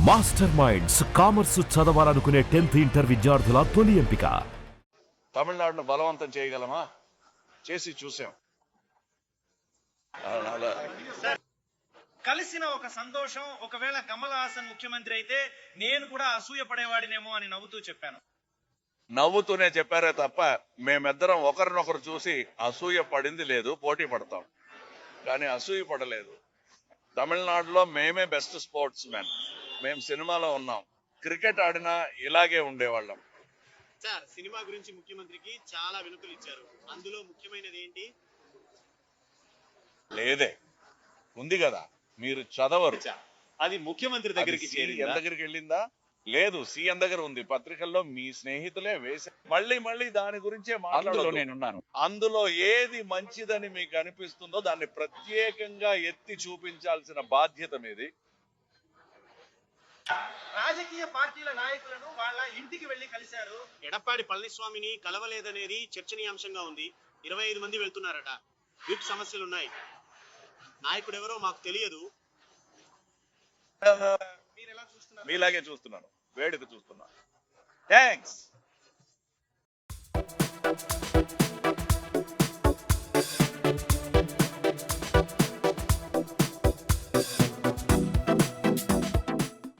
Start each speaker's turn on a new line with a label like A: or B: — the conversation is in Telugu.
A: మాస్టర్ మైండ్స్ కామర్స్ చదవాలనుకునే 10th ఇంటర్ విద్యార్థుల తొలి ఎంపిక.
B: తమిళనాడును బలవంతం చేయగలమా? చేసి చూసాం.
C: కలిసిన ఒక సంతోషం. ఒకవేళ కమల్ హాసన్ ముఖ్యమంత్రి అయితే నేను కూడా అసూయ పడేవాడినేమో అని నవ్వుతూ చెప్పాను.
B: నవ్వుతూనే చెప్పారే తప్ప మేమిద్దరం ఒకరినొకరు చూసి అసూయ పడింది లేదు. పోటీ పడతాం కానీ అసూయ పడలేదు. తమిళనాడులో మేమే బెస్ట్ స్పోర్ట్స్ మెన్. మేము సినిమాలో ఉన్నాం. క్రికెట్ ఆడినా ఇలాగే ఉండేవాళ్ళం.
D: సార్, సినిమా గురించి ముఖ్యమంత్రికి చాలా వినతులు ఇచ్చారు. అందులో ముఖ్యమైనది ఏంటి?
B: లేదే, ఉంది కదా, మీరు చదవరు.
D: అది ముఖ్యమంత్రి దగ్గరికి
B: దగ్గరికి వెళ్ళిందా? లేదు, సీఎం దగ్గర ఉంది. పత్రికల్లో మీ స్నేహితులే వేసి మళ్ళీ దాని గురించే మాట్లాడుతూ
D: నేనున్నాను.
B: అందులో ఏది మంచిదని మీకు అనిపిస్తుందో దాన్ని ప్రత్యేకంగా ఎత్తి చూపించాల్సిన బాధ్యత మీది.
C: రాజకీయ పార్టీల నాయకులను వాళ్ళ ఇంటికి వెళ్లి కలిశారు.
D: ఎడప్పాడి పళనిస్వామిని కలవలేదనేది చర్చనీయాంశంగా ఉంది. 25 మంది వెళ్తున్నారట. విప్ సమస్యలున్నాయి. నాయకుడు ఎవరో మాకు తెలియదు.
C: మీరు ఎలా చూస్తున్నారు?
B: మీలాగే చూస్తున్నాను, వేడుక చూస్తున్నాను. థ్యాంక్స్.